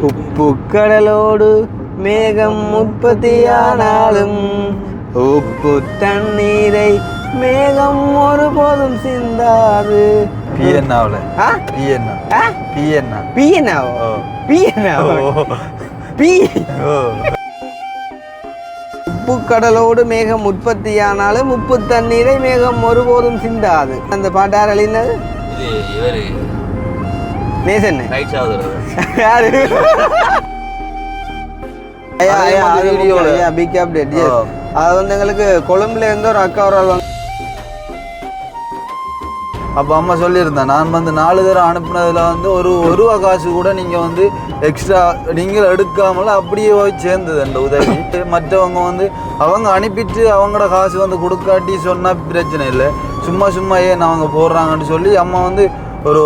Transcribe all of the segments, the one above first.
உப்பு கடலோடு மேகம் உற்பத்தியானாலும் உப்பு தண்ணீரை மேகம் ஒருபோதும் சிந்தாது. பிஎன்னாவில் உப்பு கடலோடு மேகம் உற்பத்தியானாலும் உப்பு தண்ணீரை மேகம் ஒருபோதும் சிந்தாது. அந்த பாட்டார் அழிந்தது நேசன் யாரு? Big update. அது வந்து எங்களுக்கு கொழும்புல இருந்து ஒரு அக்கா ஒரு ஆள் வந்து அப்போ அம்மா சொல்லியிருந்தேன், நான் வந்து 4 தடவை அனுப்புனதில் வந்து ஒரு காசு கூட நீங்கள் வந்து எக்ஸ்ட்ரா நீங்கள் எடுக்காமல் அப்படியே போய் சேர்ந்தது அந்த உதவி. மற்றவங்க வந்து அவங்க அனுப்பிட்டு அவங்களோட காசு வந்து கொடுக்காட்டி சொன்னால் பிரச்சனை இல்லை, சும்மா ஏன் அவங்க போடுறாங்கன்னு சொல்லி அம்மா வந்து ஒரு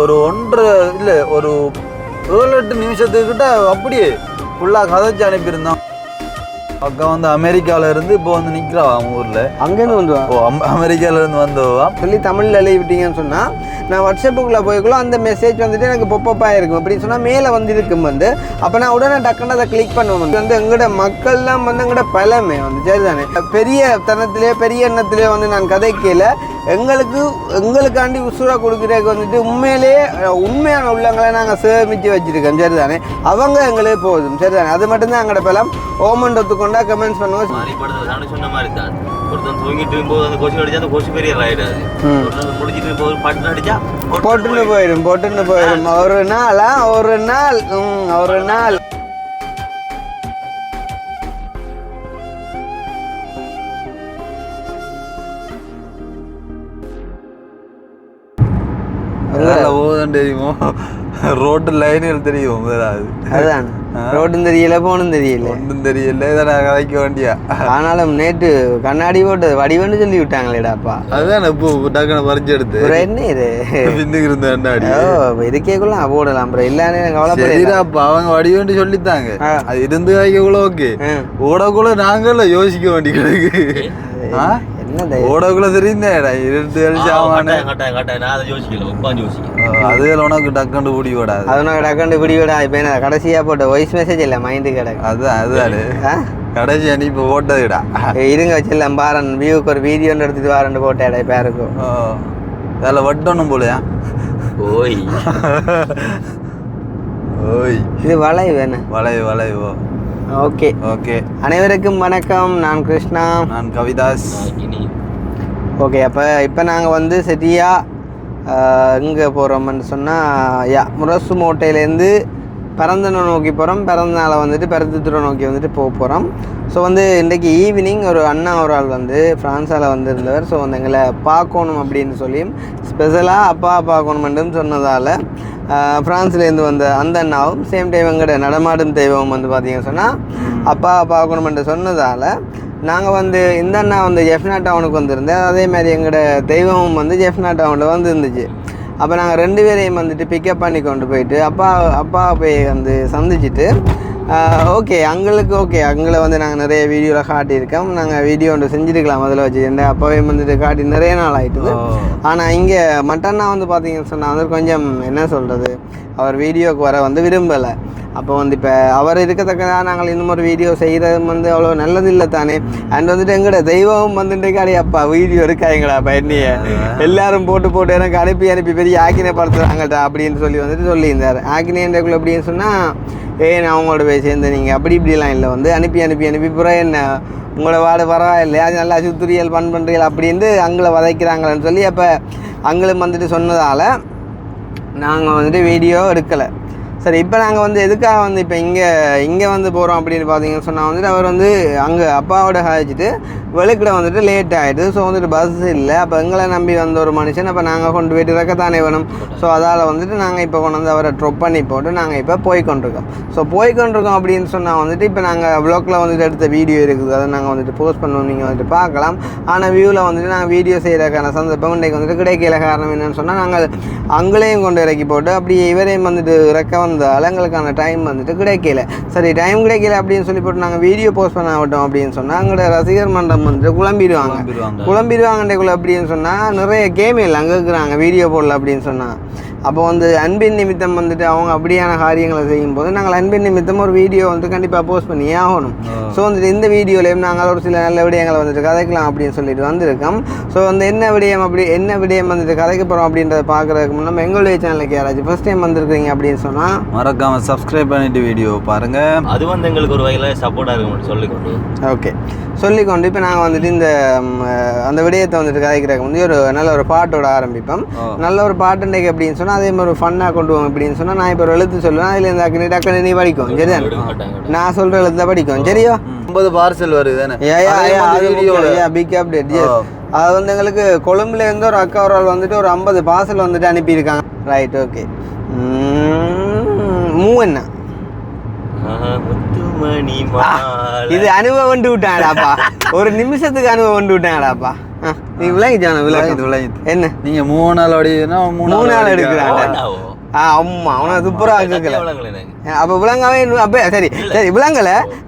7-8 நிமிஷத்துக்கிட்ட அப்படியே ஃபுல்லாக கதைச்சு அனுப்பியிருந்தோம். அக்கா வந்து அமெரிக்காவில் இருந்து இப்போ வந்து நிற்கிறா அவங்க ஊரில். அங்கேருந்து வந்துவா? அமெரிக்காவிலேருந்து வந்தவா சொல்லி தமிழில் எழுதி விட்டீங்கன்னு சொன்னால் நான் வாட்ஸ்அப்புக்குள்ளே போய்க்குள்ள அந்த மெசேஜ் வந்துட்டு எனக்கு பொப்பப்பாக இருக்கும் அப்படின்னு சொன்னால் மேலே வந்து இருக்கும் வந்து. அப்போ நான் உடனே டக்குன்னு அதை கிளிக் பண்ணுவேன். வந்து எங்களோட மக்கள்லாம் வந்து எங்களோட பலமே வந்து சரிதானே, பெரிய தனத்திலே பெரிய எண்ணத்திலே வந்து நான் கதைக்கையில் எங்களுக்காண்டி உசுரா கொடுக்குறதுக்கு வந்துட்டு உண்மையான உள்ளங்களை நாங்கள் சேமித்து வச்சுருக்கோம் சரிதானே. அவங்க எங்களுக்கு போதும் சரிதானே. அது மட்டும்தான் எங்களோட பலம். ஓமன் ஒத்துக்கொண்டா கமெண்ட்ஸ் பண்ணுவோம். சொன்ன மாதிரி தான் ஒருத்தன் தூங்கிட்டு இருக்கும்போது அந்த கொசு அடிச்சா அந்த கொசு பெரிய ஆயிடாது. முடிஞ்சிட்டு போது பட்டு அடிச்சா போட்டுன்னு போயிடும். ஒரு நாள் தெரியுமோ, ரோட்டு லைன்கள் தெரியும். அதுதான் ரோட்டும் தெரியல, போனும் தெரியல, ஒன்றும் தெரியல. இதை கதைக்க வேண்டியா. ஆனாலும் நேற்று கண்ணாடி போட்டு வடிவன்னு சொல்லி விட்டாங்களேடாப்பா. அதுதான் இப்போ டக்குன்னு பறிச்சு எடுத்து என்ன இது பின்னுக்கு இருந்த கண்ணாடி இதுக்கேக்குள்ள போடலாம். அப்புறம் இல்லானே கவலைப்பா. அவங்க வடிவன்னு சொல்லித்தாங்க, அது இருந்து வைக்கக்குள்ள ஓகே. ஓடக்குள்ள நாங்கள யோசிக்க வேண்டி கிடக்கு. ஓடக்குள்ள தெரியுந்தேடா இருந்து அது உனக்கு டக்கண்டு பிடி விடாது. அது உனக்கு டக்கண்டு பிடி விடா. இப்போ என்ன கடைசியாக போட்ட வாய்ஸ் மெசேஜ் இல்லை மைண்டு கிடக்கு. அதுதான் கடைசி அனுப்பி போட்டதுடா. இருங்க வச்சிடலாம் பாரன் வியூக்கு ஒரு வீடியோ எடுத்துட்டு வாரண்டு போட்டேடா இப்போ யாருக்கும். அதில் வட்டணும் போலையா? ஓய் இது வளைவு என்ன? வளைவு. ஓகே. அனைவருக்கும் வணக்கம். நான் கிருஷ்ணா. நான் கவிதாஸ். ஓகே. இப்போ நாங்கள் வந்து சரியாக எங்கே போகிறோம்னு சொன்னால் முரசு மோட்டையிலேருந்து பரந்தனை நோக்கி போகிறோம். பிறந்தநாளை வந்துட்டு பருத்தித்துறை நோக்கி வந்துட்டு போகிறோம். ஸோ வந்து இன்றைக்கி ஈவினிங் ஒரு அண்ணா ஒரு ஆள் வந்து ஃப்ரான்ஸால் வந்திருந்தவர். ஸோ வந்து எங்களை பார்க்கணும் அப்படின்னு சொல்லியும் ஸ்பெஷலாக அப்பா பார்க்கணுமென்றும் சொன்னதால் ஃப்ரான்ஸ்லேருந்து வந்த அந்த அண்ணாவும் சேம் டைம் எங்கள்ட நடமாடும் தெய்வம் வந்து பார்த்திங்க சொன்னால் அப்பா பார்க்கணுமென்று சொன்னதால் நாங்கள் வந்து இந்த அண்ணா வந்து ஜெஃப்னா டவுனுக்கு வந்திருந்தேன். அதே மாதிரி எங்களோட தெய்வமும் வந்து ஜெஃப்னா டவுனில் வந்து இருந்துச்சு. அப்போ நாங்கள் 2 பேரையும் வந்துட்டு பிக்கப் பண்ணி கொண்டு போயிட்டு அப்பா போய் வந்து சந்திச்சுட்டு அங்கே வந்து நாங்கள் நிறைய வீடியோவில் காட்டியிருக்கோம். நாங்கள் வீடியோ ஒன்று செஞ்சுருக்கலாம் அதில் வச்சு எந்த அப்பாவையும் வந்துட்டு காட்டி நிறைய நாள் ஆகிட்டுது. ஆனால் இங்கே மட்டன்னா வந்து பார்த்தீங்கன்னு சொன்னால் வந்து கொஞ்சம் என்ன சொல்கிறது, அவர் வீடியோவுக்கு வர வந்து விரும்பலை. அப்போ வந்து இப்போ அவர் இருக்கத்தக்கதாக நாங்கள் இன்னும் ஒரு வீடியோ செய்கிறது வந்து அவ்வளோ நல்லது இல்லை தானே. அண்ட் வந்துட்டு எங்கட தெய்வம் வந்துட்டு அப்பா வீடியோ எடுக்காங்களா பையனிய எல்லாரும் போட்டு எனக்கு அனுப்பி பெரிய ஆக்கினை படுத்துறாங்கட்டா அப்படின்னு வந்துட்டு சொல்லியிருந்தார். ஆக்கினேன்றக்குள்ள அப்படின்னு சொன்னால் நான் அவங்களோட போய் சேர்ந்து நீங்கள் இப்படிலாம் இல்லை வந்து அனுப்பி புறம் என்ன உங்களோட வார்டு பரவாயில்லையா அது நல்லா சுத்துரியல் பண்ணுறீர்கள் அப்படின்ட்டு அங்கே வதைக்கிறாங்களேன்னு சொல்லி அப்போ அங்களும் வந்துட்டு சொன்னதால் நாங்கள் வந்துட்டு வீடியோ எடுக்கலை. சரி, இப்போ நாங்கள் வந்து எதுக்காக வந்து இப்போ இங்கே வந்து போகிறோம் அப்படின்னு பார்த்தீங்கன்னு சொன்னால் வந்துட்டு அவர் வந்து அங்கே அப்பாவோட காய்ச்சிட்டு வெளுக்கிட வந்துட்டு லேட் ஆகிடுது. ஸோ வந்துட்டு பஸ் இல்லை. அப்போ எங்களை நம்பி வந்த ஒரு மனுஷன் அப்போ நாங்கள் கொண்டு போய்ட்டு இறக்கத்தானே வேணும். ஸோ அதால் வந்துட்டு நாங்கள் இப்போ கொண்டு வந்து அவரை ட்ரொப் பண்ணி போட்டு நாங்கள் இப்போ போய்கொண்டிருக்கோம். ஸோ போய்கொண்டிருக்கோம் அப்படின்னு சொன்னால் வந்துட்டு இப்போ நாங்கள் வ்ளாகில் வந்துட்டு எடுத்த வீடியோ இருக்குது, அதை நாங்கள் வந்துட்டு போஸ்ட் பண்ணுவோம், நீங்கள் வந்துட்டு பார்க்கலாம். ஆனால் வியூவில் வந்துட்டு நாங்கள் வீடியோ செய்கிறதுக்கான சந்தர்ப்பம் இன்றைக்கு வந்துட்டு கிடைக்கல. காரணம் என்னென்னு சொன்னால் நாங்கள் அங்கேயும் கொண்டு இறக்கி போட்டு அப்படியே இவரையும் வந்துட்டு இறக்க வந்தால் எங்களுக்கான டைம் வந்துட்டு கிடைக்கல. சரி, டைம் கிடைக்கல அப்படின்னு சொல்லி போட்டு நாங்கள் வீடியோ போஸ்ட் பண்ண விட்டோம் அப்படின்னு சொன்னால் அங்களோட ரசிகர் மன்றம் வந்துட்டு குழம்பிடுவாங்கக்குள்ள அப்படின்னு சொன்னால் நிறைய கேம் இல்லை அங்கே இருக்கிறாங்க வீடியோ போடல அப்படின்னு சொன்னால். அப்போ வந்து அன்பின் நிமித்தம் வந்துட்டு அவங்க அப்படியான காரியங்களை செய்யும்போது நாங்கள் அன்பின் நிமித்தம் ஒரு வீடியோ வந்து கண்டிப்பாக போஸ்ட் பண்ணியே ஆகணும். ஸோ வந்துட்டு இந்த வீடியோலையும் நாங்கள் ஒரு சில நல்ல விடயங்களை வந்துட்டு கதைக்கலாம் அப்படின்னு சொல்லிட்டு வந்திருக்கோம். ஸோ வந்து என்ன விடயம் வந்துட்டு கதைக்க போகிறோம் அப்படின்றத பார்க்குறதுக்கு முன்னாடி எங்களுடைய சேனலுக்கு யாராச்சும் ஃபர்ஸ்ட் டைம் வந்திருக்கீங்க அப்படின்னு சொன்னால் மறக்காமல் சப்ஸ்கிரைப் பண்ணிட்டு வீடியோ பாருங்கள். அது வந்து எங்களுக்கு ஒரு வகையில் சப்போர்ட்டாக இருக்கும் சொல்லிக்கொண்டு. ஓகே, சொல்லிக்கொண்டு இப்போ நாங்கள் வந்துட்டு இந்த அந்த விடயத்தை வந்துட்டு கதைக்கிறதுக்கு வந்து ஒரு நல்ல ஒரு பாட்டோட ஆரம்பிப்போம். நல்ல ஒரு பாட்டுண்டைக்கு அப்படின்னு சொன்னால் அதே மாதிரி ஒரு ஃபன்னாக கொண்டு போவோம் அப்படின்னு சொன்னால் நான் இப்போ ஒரு எழுத்து சொல்லுவேன், அதில் இந்த டக்குனு நீ படிக்கும் சரிதான், நான் சொல்கிற எழுத்து தான் படிக்கும் சரியா. 50 பார்சல் வருது தானே பிக் அப்டேட். அது வந்து எங்களுக்கு கொழும்புல இருந்து ஒரு அக்கா ஒரு ஆள் வந்துட்டு ஒரு 50 பார்சல் வந்துட்டு அனுப்பியிருக்காங்க. Right, okay. மூவண்ணா இது அனுபவம் வந்து விட்டாங்கடாப்பா, ஒரு நிமிஷத்துக்கு அனுபவம் வந்து விட்டாங்கடாப்பா. நீ விளங்கிச்சான விளங்கி என்ன நீங்க 3 நாள் அப்படின்னா 3 நாள் எடுக்கிறாங்க. ஆமா, அவனை துப்புரா கேட்கல. அப்ப விளங்காவே அப்ப சரி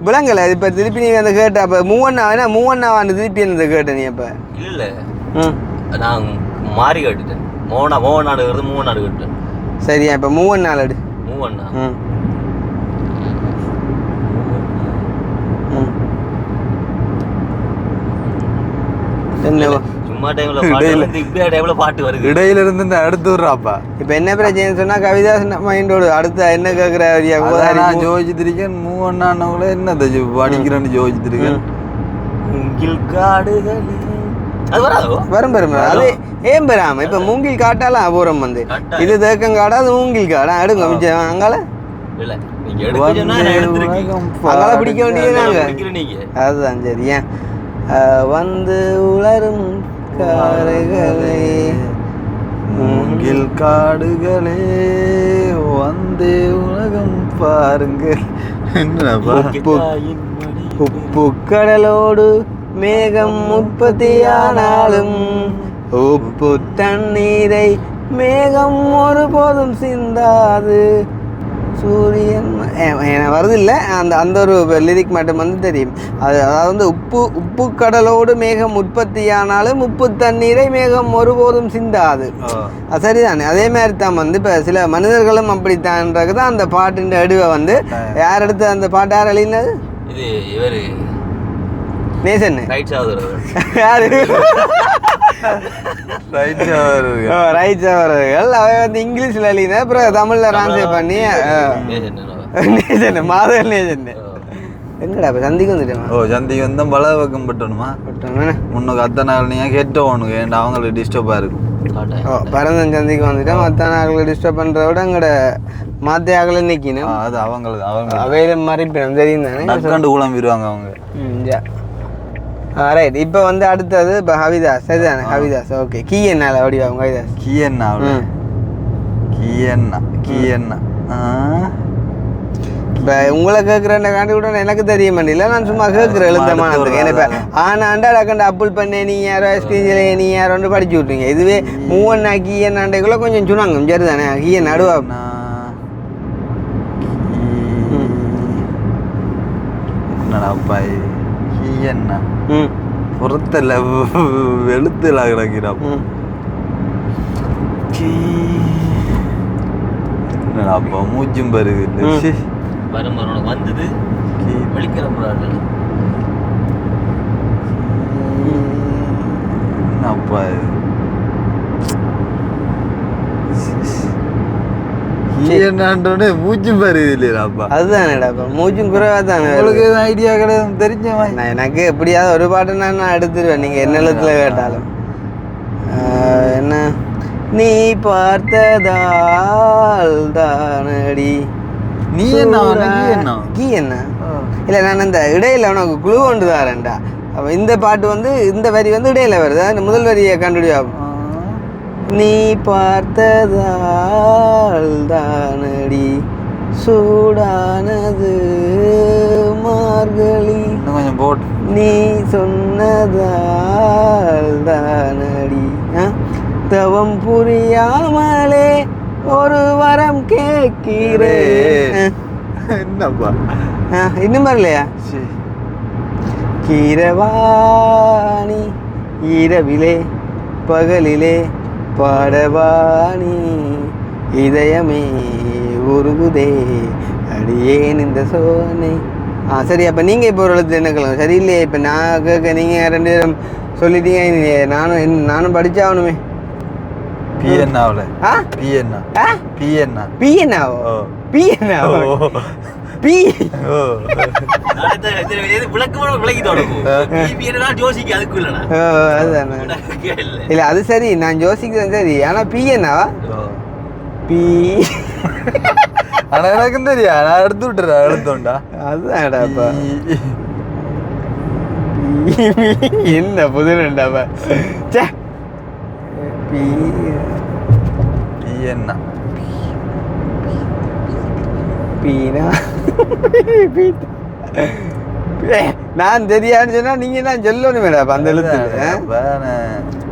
விளங்கல இப்ப திருப்பி நீ அந்த கேட்ட அப்ப மூவண்ணாவான்னு திருப்பி அந்த கேட்ட நீ அப்ப இல்ல நான் மாறி கேட்டுட்டேன். மோகனாடுங்கிறது மூவநாடு கேட்டேன். சரியா, இப்ப மூவண்ணாள் எடு. மூவண்ணா சும்மா டைம்ல பாட்டு வருது இடையில இருந்து அடுத்து வர்றாப்பா. இப்ப என்ன பிரச்சனை சொன்னா கவிதாஸ் மைண்டோடு அடுத்த என்ன கேக்குற ஜோதித்திருக்கேன் மூவண்ணானவங்கள என்ன படிக்கிறேன்னு ஜோதித்திருக்கேன். மூங்கில் காடுகள் அது வராதோ வரும் அது ஏன் பெறாம இப்ப மூங்கில் காட்டாலாம் அபூரம் வந்து இது தேக்கம் காடா அது மூங்கில் காடா எடுங்க மிச்சம் அங்கால இல்ல நீங்க அங்கால பிடிக்க வேண்டியது அதுதான். சரி, ஏன் வந்து உலரும் காடுகளே மூங்கில் காடுகளே வந்து உலகம் பாருங்கள். உப்பு கடலோடு மேகம் உற்பத்தியானாலும் உப்பு தண்ணீரை மேகம் ஒருபோதும் சிந்தாது. சூரியன் வருது இல்லை அந்த ஒரு லிரிக் மட்டும் வந்து தெரியும். அதாவது வந்து உப்பு கடலோடு மேகம் உற்பத்தியானாலும் உப்பு தண்ணீரை மேகம் ஒருபோதும் சிந்தாது. சரிதானே, அதே மாதிரி தான் வந்து இப்போ சில மனிதர்களும் அப்படித்தான்றது தான் அந்த பாட்டின் எடுவை வந்து யார் எடுத்து அந்த பாட்டு யார் எழுதினது? இது இவர் நேசன் யாரு ரைட் அவர்கள் அவை வந்து இங்கிலீஷ்ல எழுதின அப்புறம் தமிழ்ல டிரான்ஸ்லேட் பண்ணி நேசன் மாதவன் நேசன் எங்கடா இப்போ சந்திக்கு வந்துட்டேன். சந்திக்கு வந்து பல பக்கம் பட்டணுமா முன்னுக்கு அத்தனை நாள் நீங்கள் கேட்டோனுங்க ஏன்டா அவங்களுக்கு டிஸ்டர்பாக இருக்கும். பரந்தன் சந்திக்கு வந்துட்டேன். மற்ற நாட்களை டிஸ்டர்ப் பண்ணுறத விட எங்கட மாற்றி ஆகலை நிற்கணும். அது அவங்க அவையில மறைப்பினம் தெரியும் தானே குழம்பிடுவாங்க அவங்க. ரைட், இப்போ வந்து அடுத்தது இப்போ ஹவிதாஸ். சரிதானே, ஹவிதாஸ். ஓகே, கீ என்னால அப்படியா அவங்க ஹவிதாஸ் கீயண்ணா இப்போ உங்களை கேட்குறேன் காண்டி கூட எனக்கு தெரிய மாட்டேல, நான் சும்மா கேட்குறேன் எழுத்தமானதுக்கு. ஏன்னா இப்போ ஆனாண்டா டக்கண்டு அப்புள் பண்ண நீ யாரோ ஸ்கிரீன்ல நீ யாரோன்னு படிச்சு விட்றீங்க. இதுவே மூவண்ணா கீயண்ணாண்டைக்குள்ள கொஞ்சம் சொன்னாங்க. சரி தானே, கீயன் நடுவா என்னடாப்பா கீயண்ணா புறத்தில் வெளுத்துல கிடக்கிறாப்பா. என்னடாப்பா மூச்சும் பருகு வரும் வந்தது வெளிக்கிற என்னப்பா என்னோட மூச்சும் பருது இல்லையாப்பா. அதுதானேடாப்பா, மூச்சும் குறைவா தானே. உங்களுக்கு ஐடியா கிடையாது தெரிஞ்சவா? எனக்கு எப்படியாவது ஒரு பாட்டு நான் எடுத்துருவேன் நீங்கள் என்ன எழுத்துல கேட்டாலும். என்ன நீ பார்த்ததால் தானடி நீ என்ன கீ என்ன இல்லை, நான் இந்த இடையில உனக்கு குழு கொண்டு தாரேன்டா. அப்போ இந்த பாட்டு வந்து இந்த வரி வந்து இடையில வருது, இந்த முதல் வரியை கண்டுபிடிக்கும். நீ பார்த்ததால் தானடி சூடானது மார்கழி கொஞ்சம் போட்டு நீ சொன்னதால் தானடி தவம் புரியாமலே ஒரு வரம் கேட்கிறேன். என்னப்பா இன்னும் வரலையா? கீரவாணி இரவிலே பகலிலே பாடவாணி இதயமே உருகுதே அடியேன் இந்த சோனை. சரி, அப்போ நீங்கள் இப்போ ஒரு எழுத்து என்ன கேளுங்க. சரி இல்லையே, இப்போ நான் கேட்க நீங்கள் 2 பேரும் சொல்லிட்டீங்க. நானும் படிச்சாகணுமே. பிஎன்னாவில் பிஎன்னா பிஎன்னா பிஎன்னாவோ பிஎன்னாவோ பி இல்லை அது சரி, நான் யோசிக்கிறேன் சரி. ஆனால் பிஎன்னாவா பி ஆனால் எனக்கும் தெரியா, நான் எடுத்து விட்டுறேன் எடுத்தோண்டா. அதுதான்டாப்பா என்ன புதுடாப்பா. சே பிஎன்னா பீனா நான் தெரியாதுன்னு சொன்னா நீங்க தான் சொல்லணும் மேடம் அந்த எழுத்து.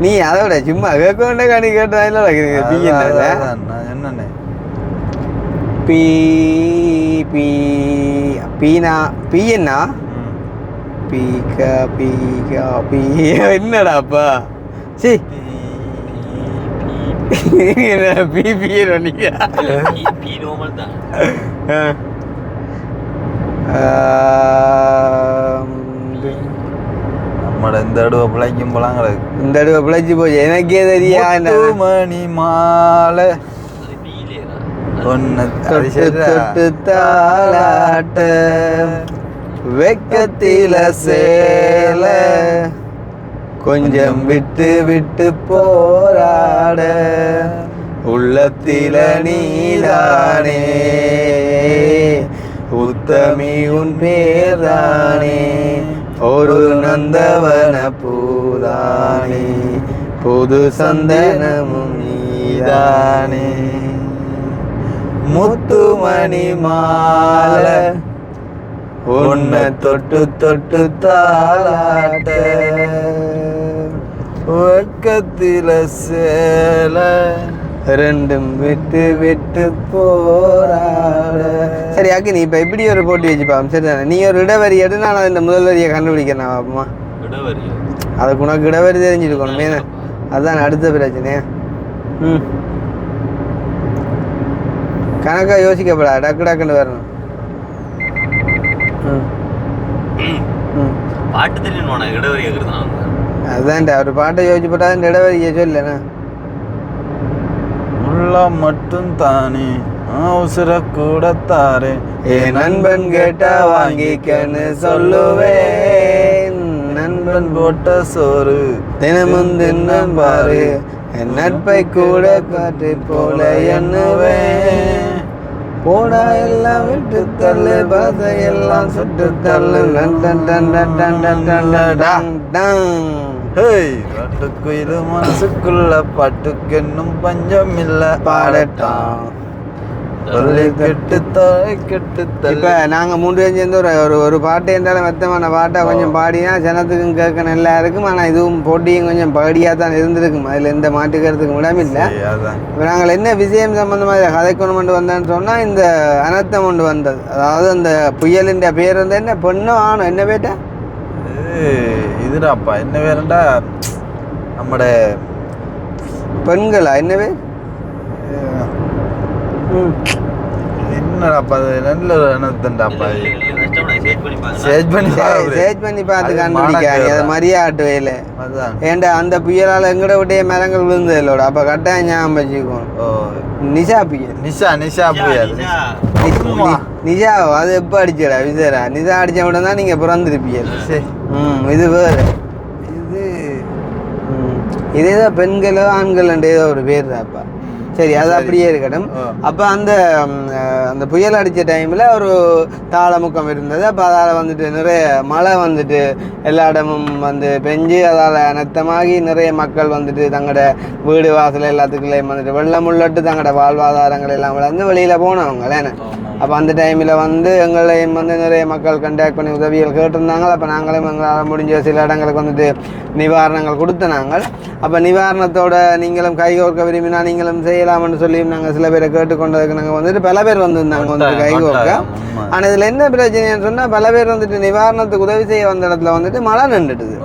நீ அதோட சும்மா கேட்க காணி கேட்டா என்னன்னு பீ பீ பீனா பீயன்னா பீக்கா பீக்கா பீ என்னடாப்பா சரி நம்மட இந்த அடுவை பிழைக்கும் போலாம் கிடக்கு. இந்த அடுவை பிழைச்சி போச்சு எனக்கே தெரியா. மணி மாலை தொட்டு தாளாட்ட வெக்கத்தில சேல கொஞ்சம் விட்டு விட்டு போராட உள்ளத்தில நீதானே உத்தமி உன் பேர்தானே ஒரு நந்தவன பூதானே புது சந்தனமும் நீதானே முத்துமணி மாலை உன்னை தொட்டு தொட்டு தாளாட்ட வெக்கத்தில சேல ரெண்டும் விட்டு விட்டு போராட. சரி அக்கி, நீ இப்போ இப்படி ஒரு போட்டி வச்சுப்பாம் சரி தானே. நீ ஒரு இடவரி எடு, நான் இந்த முதல் வரியை கண்டுபிடிக்கிறேன் பாப்பமா. அதுக்கு உனக்கு இடவரி தெரிஞ்சிருக்கணும் மேன, அதுதான் அடுத்த பிரச்சனை. கணக்கா யோசிக்கப்படா, டக்கு டக்குன்னு வரணும். பாட்டு தெரியும் இடவரி அதுதான்டா ஒரு பாட்டை யோசிச்சு போட்டா இந்த இடவரியை சொல்லண்ணா. உள்ளம் மட்டும் தானே அவசர கூட தாரே என் நண்பன் கேட்டா வாங்கிக்கன்னு சொல்லுவேன். நண்பன் போட்ட சோறு தினமும் தின்னும் பாரு, என் நட்பை கூட காட்டு போல எண்ணுவேன். போடா எல்லாம் விட்டு தள்ளு, பாதை எல்லாம் சுட்டு தள்ளு. குயிலு மனசுக்குள்ள பாட்டுக்கென்னும் பஞ்சம் இல்ல பாடட்டான். இப்ப நாங்க 3 பேரும் சேர்ந்து ஒரு பாட்டு என்றாலும் மெத்தமான பாட்டா கொஞ்சம் பாடினா ஜனத்துக்கும் கேட்க நல்லா இருக்கும். ஆனா இதுவும் போட்டியும் கொஞ்சம் பாடியா தான் இருந்திருக்கும், அதுல எந்த மாட்டுக்கிறதுக்கு விடாம இல்லை. இப்ப நாங்கள் என்ன விஷயம் சம்பந்தமாக கதைக்கொண்டு கொண்டு வந்தோன்னு சொன்னா இந்த அனர்த்தம் கொண்டு வந்தது. அதாவது அந்த புயலின் பேர் வந்து என்ன பொண்ணோ ஆனோ என்ன பேட்டா இதுடாப்பா என்ன வேறண்டா நம்மட பெண்களா என்ன பேர் என்னடாப்பா நல்ல அனர்த்தம்டாப்பா. சேஜ் பண்ணி பார்த்து கண்டுபிடிக்காங்க அது மரியாட்டு வேலை. ஏன்டா அந்த புயலால் எங்கட விட்டைய மரங்கள் விழுந்ததில்லோட அப்போ கட்டாயம் ஞாபகம் வச்சுக்கோம். நிஷா புயல் நிஷா புயல் நிஷாவோ அது எப்போ அடிச்சடா விஜயரா நிஷா அடிச்ச விட தான் நீங்கள் பிறந்திருப்பீங்க. இது வேறு இதேதான் பெண்களோ ஆண்கள் ஏதோ ஒரு பேர் தான்ப்பா. சரி அது அப்படியே இருக்கட்டும். அப்போ அந்த புயல் அடித்த டைமில் ஒரு தாளமுக்கம் இருந்தது. அப்போ அதால் வந்துட்டு நிறைய மழை வந்துட்டு எல்லா இடமும் வந்து பெஞ்சு அதால் அனர்த்தமாகி நிறைய மக்கள் வந்துட்டு தங்களோட வீடு வாசல் எல்லாத்துக்குள்ளேயும் வந்துட்டு வெள்ளம் உள்ளட்டு தங்களோட வாழ்வாதாரங்கள் எல்லாம் விளைந்து வெளியில் போனவங்களே. அப்போ அந்த டைமில் வந்து எங்களையும் வந்து நிறைய மக்கள் கண்டாக்ட் பண்ணி உதவிகள் கேட்டிருந்தாங்க. அப்போ நாங்களும் எங்களால் முடிஞ்ச சில இடங்களுக்கு வந்துட்டு நிவாரணங்கள் கொடுத்த நாங்கள். அப்போ நிவாரணத்தோட நீங்களும் கைகோர்க்க விரும்பினா நீங்களும் செய்யலாம்னு சொல்லி நாங்கள் சில பேரை கேட்டுக்கொண்டதுக்கு நாங்கள் வந்துட்டு பல பேர் வந்துருந்தாங்க வந்துட்டு கைகோர்க்க. ஆனால் இதில் என்ன பிரச்சனைன்னு சொன்னால் பல பேர் வந்துட்டு நிவாரணத்துக்கு உதவி செய்ய வந்த இடத்துல வந்துட்டு மழை நின்றுட்டுது.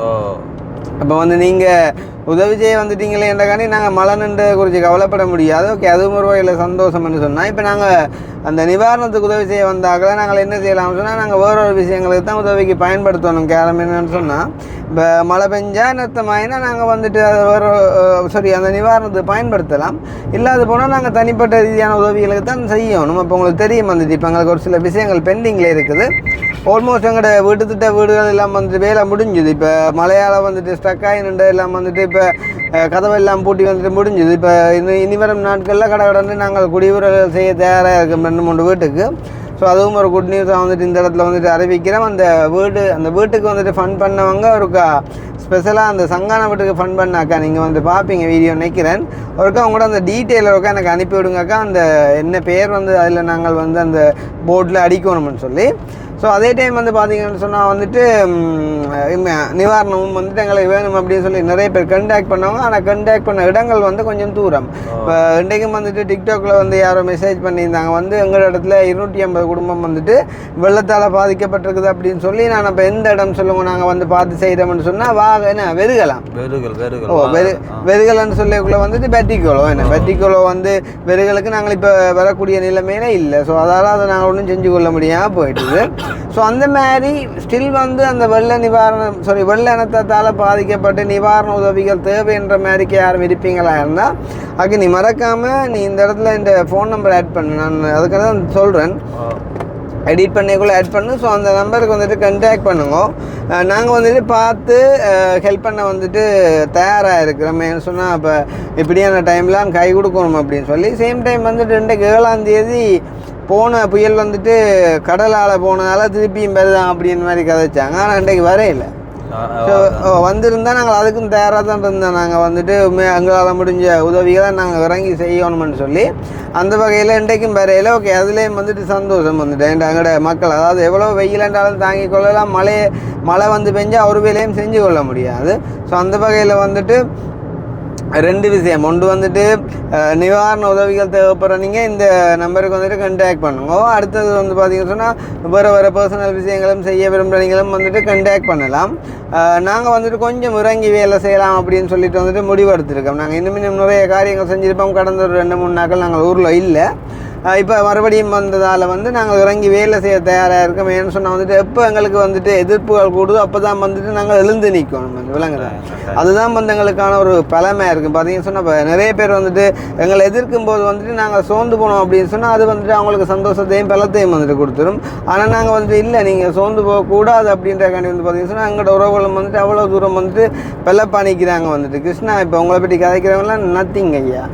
அப்போ வந்து நீங்கள் உதவி செய்ய வந்துட்டீங்களே என்றக்காண்டி நாங்கள் மழை நின்று குறித்து கவலைப்பட முடியாது. ஓகே, அதுவும் ஒரு வகையில் சந்தோஷம்னு சொன்னால் இப்போ நாங்கள் அந்த நிவாரணத்துக்கு உதவி செய்ய வந்தாக்களை நாங்கள் என்ன செய்யலாம்னு சொன்னால் நாங்கள் வேறொரு விஷயங்களுக்கு தான் உதவிக்கு பயன்படுத்தணும். காரணம் என்னன்னு சொன்னால் இப்போ மழை பெஞ்சா நிறுத்தமாயினா நாங்கள் வந்துட்டு அதை அந்த நிவாரணத்துக்கு பயன்படுத்தலாம். இல்லாது போனால் நாங்கள் தனிப்பட்ட ரீதியான உதவிகளுக்கு தான் செய்யணும். இப்போ உங்களுக்கு தெரியும் வந்துட்டு இப்போ எங்களுக்கு ஒரு சில விஷயங்கள் பெண்டிங்கில் இருக்குது. ஆல்மோஸ்ட் எங்களோட வீடுகள் எல்லாம் வந்துட்டு வேலை முடிஞ்சுது. இப்போ மழையால் வந்துட்டு ஸ்டக் ஆகி நின்று எல்லாம் வந்துட்டு இப்போ கதவெல்லாம் பூட்டி வந்துட்டு முடிஞ்சுது. இப்போ இனி வரும் நாட்களில் கடந்து நாங்கள் குடியுறவுகள் செய்ய தயாராக இருக்கோம் 2-3 வீட்டுக்கு. ஸோ அதுவும் ஒரு குட் நியூஸாக வந்துட்டு இந்த இடத்துல வந்துட்டு அறிவிக்கிறோம். அந்த வீட்டுக்கு வந்துட்டு ஃபண்ட் பண்ணவங்க ஒருக்கா ஸ்பெஷலாக அந்த சங்கான வீட்டுக்கு ஃபண்ட் பண்ணாக்கா நீங்கள் வந்து பார்ப்பீங்க வீடியோ நினைக்கிறேன். ஒருக்கா அவங்களோட அந்த டீட்டெயில் ஒருக்கா எனக்கு அனுப்பி விடுங்கக்கா. அந்த என்ன பேர் வந்து அதில் நாங்கள் வந்து அந்த போர்டில் அடிக்கணும்னு சொல்லி. ஸோ அதே டைம் வந்து பார்த்தீங்கன்னு சொன்னால் வந்துட்டு நிவாரணமும் வந்துட்டு எங்களுக்கு வேணும் அப்படின்னு சொல்லி நிறைய பேர் கண்டாக்ட் பண்ணவங்க. ஆனால் கண்டாக்ட் பண்ண இடங்கள் வந்து கொஞ்சம் தூரம். இப்போ இன்றைக்கும் வந்துட்டு டிக்டாக்ல வந்து யாரோ மெசேஜ் பண்ணியிருந்தாங்க வந்து எங்கள் இடத்துல 250 குடும்பம் வந்துட்டு வெள்ளத்தால் பாதிக்கப்பட்டிருக்குது அப்படின்னு சொல்லி. நான் இப்போ எந்த இடம் சொல்லுவோம் நாங்கள் வந்து பார்த்து செய்கிறோம்னு சொன்னால் என்ன வெறுகலன்னு சொல்லிக்குள்ளே வந்துட்டு பெட்டிக்கோலோ வந்து வெறுகளுக்கு நாங்கள் இப்போ வரக்கூடிய நிலைமையில இல்லை. ஸோ அதால் அதை நாங்கள் ஒன்றும் செஞ்சு கொள்ள முடியாமல் போயிட்டுது. ஸோ அந்த மாதிரி ஸ்டில் வந்து அந்த வெள்ள இனத்தால் பாதிக்கப்பட்டு நிவாரண உதவிகள் தேவை என்ற மாதிரிக்கு யாரும் இருப்பீங்களா இருந்தால் அதுக்கு நீ மறக்காமல் நீ இந்த இடத்துல இந்த ஃபோன் நம்பர் ஆட் பண்ணு. நான் அதுக்காக தான் சொல்கிறேன், எடிட் பண்ணிக்குள்ளே ஆட் பண்ணு. ஸோ அந்த நம்பருக்கு வந்துட்டு கண்டாக்ட் பண்ணுங்க. நாங்கள் வந்துட்டு பார்த்து ஹெல்ப் பண்ண வந்துட்டு தயாராக இருக்கிறோம். சொன்னால் இப்போ இப்படியான டைம்லாம் கை கொடுக்கணும் அப்படின்னு சொல்லி. சேம் டைம் வந்துட்டு 7ஆம் தேதி போன புயல் வந்துட்டு கடலால் போனதால் திருப்பியும் பெறுதான் அப்படின்னு மாதிரி கதைச்சாங்க. ஆனால் இன்றைக்கு வரையில. ஸோ வந்திருந்தால் நாங்கள் அதுக்கும் தயாராக தான் இருந்தோம். நாங்கள் வந்துட்டு எங்களால் முடிஞ்ச உதவிகளை நாங்கள் இறங்கி செய்யணும்னு சொல்லி அந்த வகையில் இன்றைக்கும் வரையில. ஓகே, அதுலேயும் வந்துட்டு சந்தோஷம் வந்துட்டு எங்களோட மக்கள் அதாவது எவ்வளோ வெயிலண்டாலும் தாங்கி கொள்ளலாம். மழை வந்து பெஞ்சால் ஒரு வேலையும் செஞ்சு கொள்ள முடியாது. ஸோ அந்த வகையில் வந்துட்டு 2 விஷயம். ஒன்று வந்துட்டு நிவாரண உதவிகள் தேவைப்படுற நீங்கள் இந்த நம்பருக்கு வந்துட்டு கண்டாக்ட் பண்ணுங்க. அடுத்தது வந்து பார்த்தீங்கன்னு சொன்னால் வேறு பர்சனல் விஷயங்களும் செய்ய விரும்புகிறீங்களும் வந்துட்டு கண்டாக்ட் பண்ணலாம். நாங்கள் வந்துட்டு கொஞ்சம் இறங்கி வேலை செய்யலாம் அப்படின்னு சொல்லிட்டு வந்துட்டு முடிவெடுத்திருக்கோம். நாங்கள் இன்னும் நிறைய காரியங்கள் செஞ்சுருப்போம். கடந்த ஒரு 2-3 நாட்கள் நாங்கள் ஊரில் இல்லை. இப்போ மறுபடியும் வந்ததால் வந்து நாங்கள் இறங்கி வேலை செய்ய தயாராக இருக்கோம். ஏன்னு சொன்னால் வந்துட்டு எப்போ எங்களுக்கு வந்துட்டு எதிர்ப்புகள் கூடுதோ அப்போ தான் வந்துட்டு நாங்கள் எழுந்து நிற்கணும். விளங்குறேன், அதுதான் வந்து எங்களுக்கான ஒரு பலமையாக இருக்குது. பார்த்தீங்கன்னு சொன்னால் இப்போ நிறைய பேர் வந்துட்டு எங்களை எதிர்க்கும் போது வந்துட்டு நாங்கள் சோர்ந்து போனோம் அப்படின்னு சொன்னால் அது வந்துட்டு அவங்களுக்கு சந்தோஷத்தையும் பலத்தையும் வந்துட்டு கொடுத்துரும். ஆனால் நாங்கள் வந்துட்டு இல்லை நீங்கள் சோர்ந்து போகக்கூடாது அப்படின்றக்காண்டி வந்து பார்த்தீங்கன்னு சொன்னால் எங்களோட உறவுகளும் வந்துட்டு அவ்வளோ தூரம் வந்துட்டு பெல்லப்பாணிக்கிறாங்க வந்துட்டு. கிருஷ்ணா இப்போ உங்களை பற்றி கதைக்கிறவங்களாம் நத்திங் ஐயா,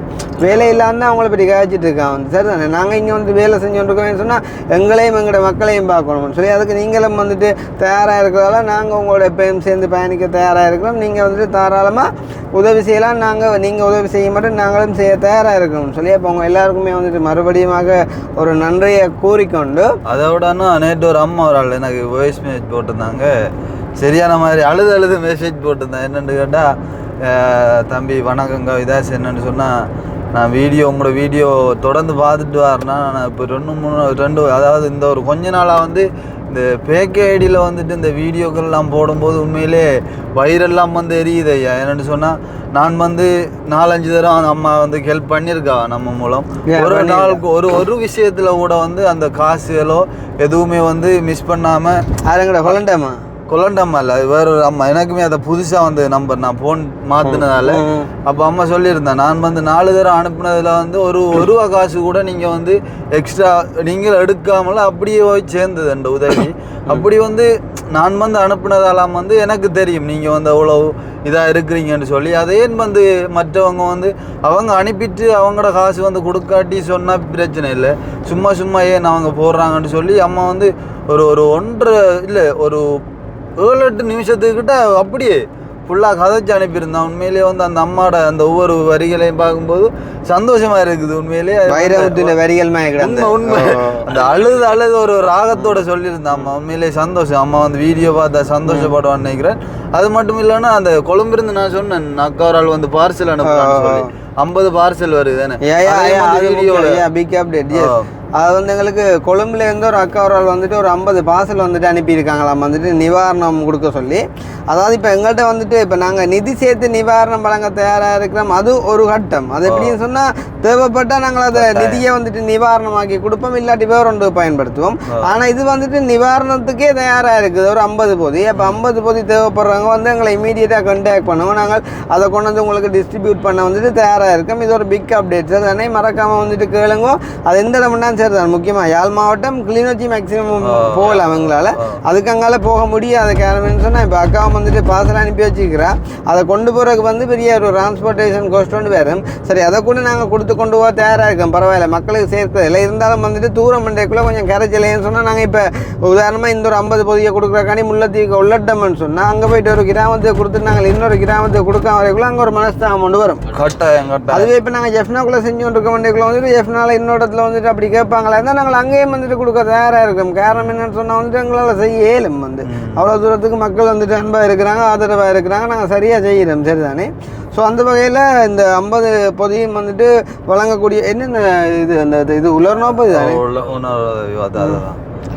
வேலை இல்லாமல் அவங்கள பற்றி காய்ச்சிட்டு இருக்கான் வந்து. சரி தானே, நாங்கள் இங்கே வந்து வேலை செஞ்சுருக்கோம்னு சொன்னால் எங்களையும் எங்களோட மக்களையும் பார்க்கணும்னு சொல்லி அதுக்கு நீங்களும் வந்துட்டு தயாராக இருக்கிறதால நாங்கள் உங்களோட எப்பயும் சேர்ந்து பயணிக்க தயாராக இருக்கிறோம். நீங்கள் வந்துட்டு தாராளமாக உதவி செய்யலாம். நீங்கள் உதவி செய்ய மட்டும் நாங்களும் செய்ய தயாராக இருக்கணும்னு சொல்லி அப்போ அவங்க எல்லாருக்குமே வந்துட்டு மறுபடியுமாக ஒரு நன்றியை கூறிக்கொண்டு. அதை விடனா நேற்று ஒரு அம்மா ஒரு ஆள் எனக்கு வாய்ஸ் மெசேஜ் போட்டிருந்தாங்க. சரியான மாதிரி அழுது மெசேஜ் போட்டிருந்தேன். என்னென்னு கேட்டால் தம்பி வணக்கங்க, இதாச்சு என்னென்னு சொன்னால் நான் உங்களோட வீடியோ தொடர்ந்து பார்த்துட்டு வரேன்னா நான் இப்போ 2 அதாவது இந்த ஒரு கொஞ்ச நாளாக வந்து இந்த பேக் ஐடியில் வந்துட்டு இந்த வீடியோக்கள்லாம் போடும்போது உண்மையிலே வயிறெல்லாம் வந்து எரியுது ஐயா. என்னென்னு சொன்னால் நான் வந்து 4-5 தடவை அந்த அம்மா வந்து ஹெல்ப் பண்ணியிருக்கா நம்ம மூலம். ஒரு நாளுக்கு ஒரு விஷயத்தில் கூட வந்து அந்த காசுகளோ எதுவுமே வந்து மிஸ் பண்ணாமல். அதுங்கட கொல்லண்டம்மா இல்லை, அது வேற ஒரு அம்மா. எனக்குமே அதை புதுசாக வந்து நம்பர் நான் ஃபோன் மாற்றினதால அப்போ அம்மா சொல்லியிருந்தேன், நான் வந்து 4 தடவை அனுப்புனதில் வந்து ஒரு ரூபா காசு கூட நீங்கள் வந்து எக்ஸ்ட்ரா நீங்கள் எடுக்காமல் அப்படியே போய் சேர்ந்தது அந்த உதவி. அப்படி வந்து நான் வந்து அனுப்புனதாலாம் வந்து எனக்கு தெரியும் நீங்கள் வந்து அவ்வளோ இதாக இருக்கிறீங்கன்னு சொல்லி. அதையும் வந்து மற்றவங்க வந்து அவங்க அனுப்பிட்டு அவங்களோட காசு வந்து கொடுக்காட்டி சொன்னால் பிரச்சனை இல்லை, சும்மா ஏன் அவங்க போடுறாங்கன்னு சொல்லி அம்மா வந்து ஒரு 7-8 நிமிஷத்துக்கிட்ட அப்படியே ஃபுல்லாக கதைச்சு அனுப்பியிருந்தான். உண்மையிலேயே வந்து அந்த அம்மாவோட அந்த ஒவ்வொரு வரிகளையும் பார்க்கும்போது சந்தோஷமா இருக்குது. உண்மையிலேயே வரிகள் உண்மை அந்த அழுது ஒரு ராகத்தோட சொல்லியிருந்தான் அம்மா. உண்மையிலேயே சந்தோஷம். அம்மா வந்து வீடியோ பார்த்தா சந்தோஷப்படுவான்னு நினைக்கிறேன். அது மட்டும் இல்லைன்னா அந்த கொழும்பிருந்து நான் சொன்னேன் அக்கா ஒரு ஆள் வந்து பார்சல் அனுப்புறான்னு சொல்லி 50 பார்சல் வருது. அது வந்து எங்களுக்கு கொழும்புலேருந்து ஒரு அக்கா ஒரு ஆள் வந்துட்டு ஒரு 50 பார்சல் வந்துட்டு அனுப்பியிருக்காங்களாம் வந்துட்டு நிவாரணம் கொடுக்க சொல்லி. அதாவது இப்போ எங்கள்கிட்ட வந்துட்டு இப்போ நாங்கள் நிதி சேர்த்து நிவாரணம் வழங்க தயாராக இருக்கிறோம். அது ஒரு கட்டம். அது எப்படின்னு சொன்னால் தேவைப்பட்டால் நாங்கள் அதை நிதியை வந்துட்டு நிவாரணமாக்கி கொடுப்போம், இல்லாட்டி வேறு ஒன்று பயன்படுத்துவோம். ஆனால் இது வந்துட்டு நிவாரணத்துக்கே தயாராக இருக்குது. ஒரு 50 பொதி. அப்போ 50 பொதி தேவைப்படுறவங்க வந்து எங்களை இமீடியட்டாக கான்டாக்ட் பண்ணுவோம். நாங்கள் அதை கொண்டு வந்து உங்களுக்கு டிஸ்ட்ரிபியூட் பண்ண வந்துட்டு தயாராக இருக்கோம். இது ஒரு பிக் அப்டேட். அதனை மறக்காமல் வந்துட்டு கேளுங்க. அது எந்த இடம்னா சரி தான். முக்கியமாக யாழ் மாவட்டம் கிளிநொச்சி மேக்ஸிமம் போகலாம் எங்களால். அதுக்கு அங்கால போக முடியாது. காரணம்னு சொன்னால் இப்போ அக்காவும் வந்துட்டு பார்சல் அனுப்பி வச்சுக்கிறா. அதை கொண்டு போகிறதுக்கு வந்து பெரிய ஒரு டிரான்ஸ்போர்ட்டேஷன் காஸ்ட் ஒன்று வரும். சரி, அதை கூட நாங்கள் கொடுத்து கொண்டு போக தயாராக இருக்கோம். பரவாயில்ல, மக்களுக்கு சேர்க்கிறது இல்லை. இருந்தாலும் வந்துட்டு தூரம் பண்ணுறதுக்குள்ளே கொஞ்சம் கரைச்சலைன்னு சொன்னால் நாங்கள் இப்போ உதாரணமாக இந்த ஒரு 50 பொதியை கொடுக்குறக்காண்டி முல்லைத்தீவுக்கு உள்ளட்டம்னு சொன்னால் அங்கே போயிட்டு ஒரு கிராமத்தை கொடுத்துட்டு நாங்கள் இன்னொரு கிராமத்தை கொடுக்காம வரைக்குள்ள அங்கே ஒரு மனஸ்தாபம் கொண்டு வரும். அதுவே இப்போ நாங்கள் ஜெஃப்னாக்குள்ளே செஞ்சு கொண்டு இருக்க வேண்டியக்குள்ள வந்துட்டு ஜெஃப்னால இன்னொரு இடத்துல வந்துட்டு அப்படி கேட்பாங்களா இருந்தால் நாங்கள் அங்கேயும் வந்துட்டு கொடுக்க தயாராக இருக்கோம். காரணம் என்னன்னு சொன்னால் வந்துட்டு எங்களால் செய்ய இயலும். வந்து அவ்வளோ தூரத்துக்கு மக்கள் வந்துட்டு அன்பாக இருக்கிறாங்க, ஆதரவாக இருக்கிறாங்க. நாங்கள் சரியாக செய்கிறோம். சரிதானே? ஸோ அந்த வகையில் இந்த 50 பொதியும் வந்துட்டு வழங்கக்கூடிய என்னென்ன இது அந்த இது உலர்நோப்பு தானே.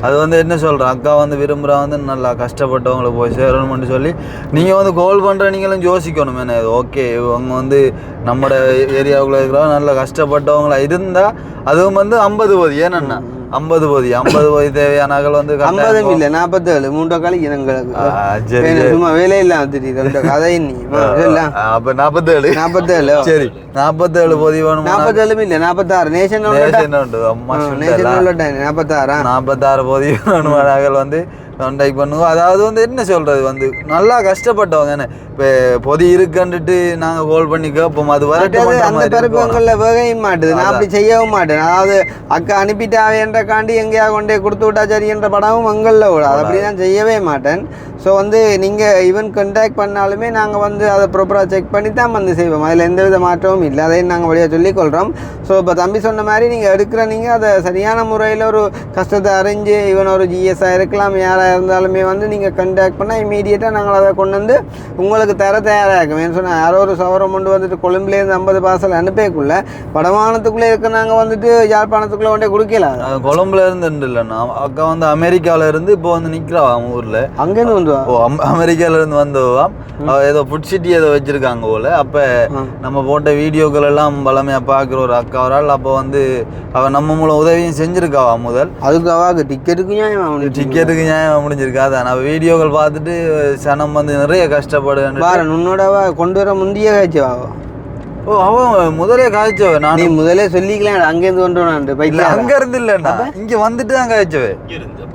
அது வந்து என்ன சொல்கிறேன், அக்கா வந்து விரும்புகிறா வந்து நல்லா கஷ்டப்பட்டவங்களை போய் சேரணும்னு சொல்லி நீங்கள் வந்து கால் பண்ணுற நீங்களும் யோசிக்கணும். என்ன ஓகே இவங்க வந்து நம்மளோட ஏரியாவுக்குள்ள இருக்கிறவங்க நல்லா கஷ்டப்பட்டவங்களா இருந்தால் அதுவும் வந்து 50 பொதி. ஏன்னா 50 பொதி தேவையான அகல் வந்து 50 இல்லை 47 3 காலி இனங்களுக்கு சும்மா வேலை இல்லாம தெரியுது கதை. நீ அப்போ 47 சரி 47 பொதி வேணும். 47 இல்லை 46 நேஷன் 46 பொதி வேணும் அகல் வந்து கான்டாக்ட் பண்ணுவோம். அதாவது வந்து என்ன சொல்கிறது, வந்து நல்லா கஷ்டப்பட்டவங்க. என்ன இப்போ பொதி இருக்குன்னுட்டு நாங்கள் கால் பண்ணி கேட்போம். அது வரட்டு அந்த பருப்பங்களில் வேகையும் மாட்டுது. நான் அப்படி செய்யவும் மாட்டேன். அதாவது அக்கா அனுப்பிட்டாவேன்றக்காண்டி எங்கேயா கொண்டே கொடுத்து விட்டா சரின்ற படமும் எங்களில் விடாது. அப்படி தான் செய்யவே மாட்டேன். ஸோ வந்து நீங்கள் ஈவன் கான்டாக்ட் பண்ணாலுமே நாங்கள் வந்து அதை ப்ராப்பராக செக் பண்ணி தான் வந்து செய்வோம். அதில் எந்த வித மாற்றமும் இல்லை. அதையும் நாங்கள் வழியாக சொல்லிக்கொள்கிறோம். ஸோ இப்போ தம்பி சொன்ன மாதிரி நீங்கள் எடுக்கிற நீங்கள் அதை சரியான முறையில் ஒரு கஷ்டத்தை அறிஞ்சு ஈவன் ஒரு ஜிஎஸ்ஆ இருக்கலாம் யாராக இருந்தாலுமே வந்து நீங்கள் கான்டாக்ட் பண்ணால் இமீடியட்டாக நாங்கள் அதை கொண்டு வந்து உங்களுக்கு தயாராக இருக்கும். ஏன்னு சொன்னால் யாரோ ஒரு சவரம் கொண்டு வந்துட்டு கொழும்புலேருந்து 50 பார்சல் அனுப்பக்குள்ளே வடமானத்துக்குள்ளே இருக்க நாங்கள் வந்துட்டு யாழ்ப்பாணத்துக்குள்ளே கொண்டே கொடுக்கலாம். கொழும்புல இருந்து இல்லைண்ணா அக்கா வந்து அமெரிக்காவில் இருந்து இப்போ வந்து நிற்கிறா ஊரில். அங்கேருந்து வந்து அமெரிக்கால இருந்து வந்தவா ஏதோ ஃபுட் சிட்டி ஏதோ வச்சிருக்காங்க போல. அப்ப நம்ம போட்ட வீடியோக்கள் எல்லாம் பலமையா பாக்குற ஒரு அக்கா ஒரு ஆள். அப்போ வந்து அவ நம்ம மூலம் உதவியும் செஞ்சிருக்காவா முதல். அதுக்கு அவாக்கு டிக்கெட்டுக்கு நியாயம் முடிஞ்சிருக்கா. அதான் நம்ம வீடியோக்கள் பார்த்துட்டு சனம் வந்து நிறைய கஷ்டப்படு உன்னோட கொண்டு வர முந்தைய காய்ச்சவா. ஓ அவன் முதலே காய்ச்சவ. நான் நீ முதலே சொல்லிக்கலாம் அங்கேருந்து கொண்டு வரணும். அங்க இருந்து இல்லைண்ணா இங்க வந்துட்டு தான் காய்ச்சவே.